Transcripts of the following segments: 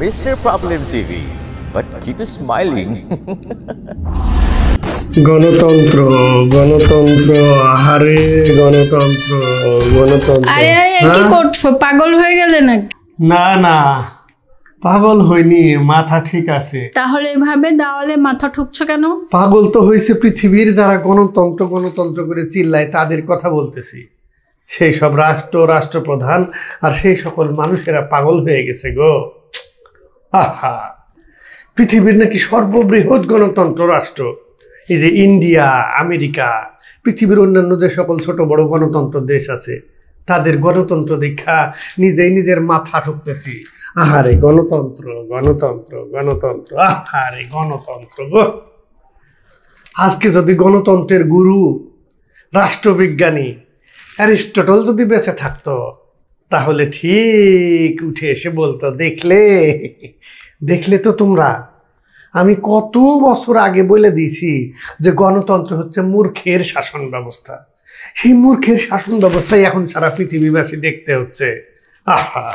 Mr. Problem TV, but keep smiling. গণতন্ত্র গণতন্ত্র আহারে গণতন্ত্র গণতন্ত্র আরে আরে কি করছো পাগল হয়ে গেলে নাকি না না পাগল হইনি মাথা ঠিক আছে তাহলে এভাবে দেওয়ালে মাথা ঠুকছো কেন পাগল তো হইছে পৃথিবীর যারা গণতন্ত্র গণতন্ত্র করে চিল্লায় তাদের কথা বলতেছি সেই সব রাষ্ট্রপ্রধান আর সেই সকল মানুষেরা পাগল হয়ে গেছে গো আহা পৃথিবীর নাকি সর্ববৃহৎ গণতন্ত্র রাষ্ট্র এই যে ইন্ডিয়া আমেরিকা পৃথিবীর অন্যান্য যে সকল ছোট বড় গণতন্ত্র দেশ আছে তাদের গণতন্ত্র দেখা নিজেই নিজের মাথা ঠুকতেছি আহারে গণতন্ত্র গণতন্ত্র গণতন্ত্র আহারে গণতন্ত্র গো আজকে যদি গণতন্ত্রের গুরু রাষ্ট্রবিজ্ঞানী অ্যারিস্টটল যদি বেঁচে থাকতো তাহলে ঠিক উঠে এসে বলতো দেখলে তো তোমরা আমি কত বছর আগে বলে দিয়েছি যে গণতন্ত্র হচ্ছে মূর্খের শাসন ব্যবস্থা সেই মূর্খের শাসন ব্যবস্থাই এখন সারা পৃথিবীবাসী দেখতে হচ্ছে আহা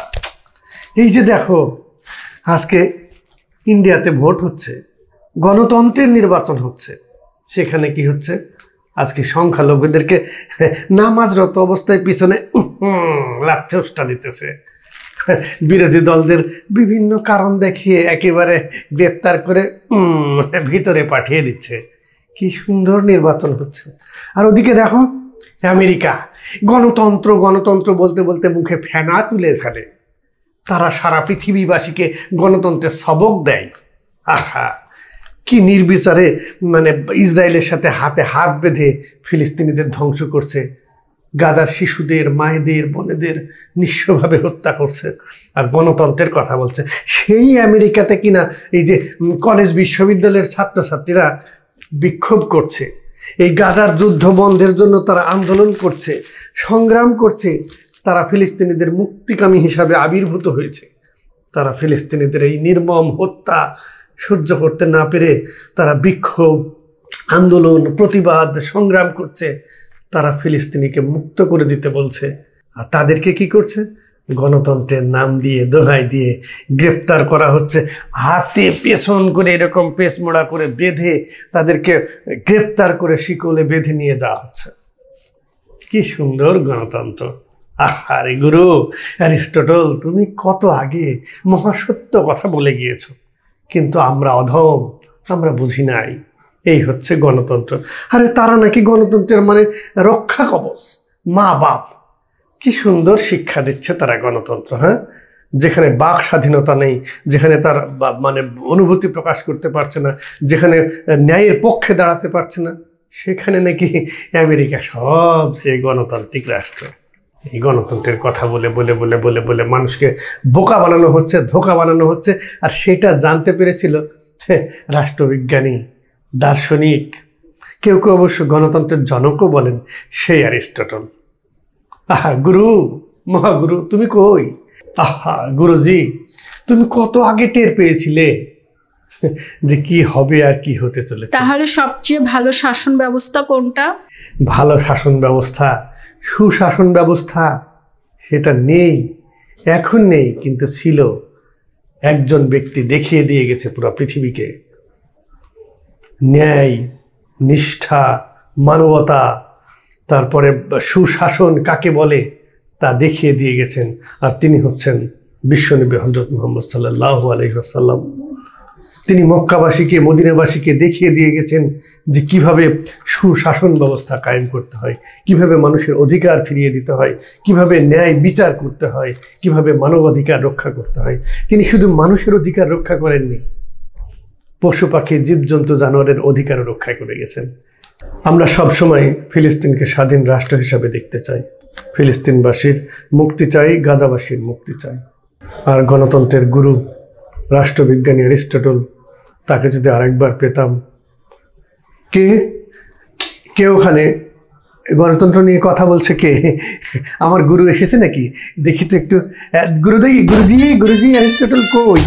এই যে দেখো আজকে ইন্ডিয়াতে ভোট হচ্ছে গণতন্ত্রের নির্বাচন হচ্ছে সেখানে কি হচ্ছে আজকে সংখ্যালঘুদেরকে নামাজরত অবস্থায় পিছনে লাথি উষ্টা দিতেছে বিরোধী দলদের বিভিন্ন কারণ দেখিয়ে একেবারে গ্রেপ্তার করে ভিতরে পাঠিয়ে দিচ্ছে কি সুন্দর নির্বাচন হচ্ছে আর ওদিকে দেখো আমেরিকা গণতন্ত্র গণতন্ত্র বলতে বলতে মুখে ফেনা তুলে ফেলে তারা সারা পৃথিবীবাসীকে গণতন্ত্রের সবক দেয় আহা কি নির্বিচারে মানে ইসরায়েলের সাথে হাতে হাত বেঁধে ফিলিস্তিনিদের ধ্বংস করছে গাজার শিশুদের মায়েদের বোনেদের নিঃস্বভাবে হত্যা করছে আর গণতন্ত্রের কথা বলছে সেই আমেরিকাতে কিনা এই যে কলেজ বিশ্ববিদ্যালয়ের ছাত্রছাত্রীরা বিক্ষোভ করছে এই গাজার যুদ্ধ বন্ধের জন্য তারা আন্দোলন করছে সংগ্রাম করছে তারা ফিলিস্তিনিদের মুক্তিকামী হিসাবে আবির্ভূত হয়েছে তারা ফিলিস্তিনিদের এই নির্মম হত্যা সহ্য করতে না পেরে তারা বিক্ষোভ আন্দোলন প্রতিবাদ সংগ্রাম করছে তারা ফিলিস্তিনিকে মুক্ত করে দিতে বলছে আর তাদেরকে কি করছে গণতন্ত্রের নাম দিয়ে দোহাই দিয়ে গ্রেপ্তার করা হচ্ছে হাতে পেছন করে এরকম পেছমোড়া করে বেঁধে তাদেরকে গ্রেপ্তার করে শিকলে বেঁধে নিয়ে যাওয়া হচ্ছে কি সুন্দর গণতন্ত্র আহারে গুরু অ্যারিস্টটল তুমি কত আগে মহাসত্য কথা বলে গিয়েছো কিন্তু আমরা অধম আমরা বুঝি নাই এই হচ্ছে গণতন্ত্র আরে তারা নাকি গণতন্ত্রের মানে রক্ষা কবচ মা বাপ কি সুন্দর শিক্ষা দিচ্ছে তারা গণতন্ত্র হ্যাঁ যেখানে বাক স্বাধীনতা নেই যেখানে তার মানে অনুভূতি প্রকাশ করতে পারছে না যেখানে ন্যায়ের পক্ষে দাঁড়াতে পারছে না সেখানে নাকি আমেরিকা সবচেয়ে গণতান্ত্রিক রাষ্ট্র এই গণতন্ত্রের কথা বলে বলে বলে বলে বলে মানুষকে বোকা বানানো হচ্ছে ধোঁকা বানানো হচ্ছে আর সেটা জানতে পেরেছিল রাষ্ট্রবিজ্ঞানী দার্শনিক কেউ কেউ অবশ্য গণতন্ত্রের জনকও বলেন সেই অ্যারিস্টটল আহা গুরু মহাগুরু তুমি কই আহা গুরুজি তুমি কত আগে টের পেয়েছিলে যে কি হবে আর কি হতে চলেছে তাহলে সবচেয়ে ভালো শাসন ব্যবস্থা কোনটা ভালো শাসন ব্যবস্থা সুশাসন ব্যবস্থা সেটা নেই এখন নেই কিন্তু ছিল একজন ব্যক্তি দেখিয়ে দিয়ে গেছে পুরো পৃথিবীকে ন্যায় নিষ্ঠা মানবতা তারপরে সুশাসন কাকে বলে তা দেখিয়ে দিয়ে গেছেন আর তিনি হচ্ছেন বিশ্বনবী হযরত মুহাম্মদ সাল্লাল্লাহু আলাইহি ওয়াসাল্লাম তিনি মক্কাবাসীকে মদিনাবাসীকে দেখিয়ে দিয়ে গেছেন যে কিভাবে সুশাসন ব্যবস্থা কায়েম করতে হয় কিভাবে মানুষের অধিকার ফিরিয়ে দিতে হয় কিভাবে ন্যায় বিচার করতে হয় কিভাবে মানবাধিকার রক্ষা করতে হয় তিনি শুধু মানুষের অধিকার রক্ষা করেননি পশু পাখি জীবজন্তু জানোয়ারের অধিকারও রক্ষা করে গেছেন আমরা সবসময় ফিলিস্তিনকে স্বাধীন রাষ্ট্র হিসাবে দেখতে চাই ফিলিস্তিনবাসীর মুক্তি চাই গাজাবাসীর মুক্তি চাই আর গণতন্ত্রের গুরু রাষ্ট্রবিজ্ঞানী অ্যারিস্টটল তাকে যদি আরেকবার পেতাম কে ওখানে গণতন্ত্র নিয়ে কথা বলছে কে আমার গুরু এসেছে নাকি দেখি তো একটু গুরুজি অ্যারিস্টটল কই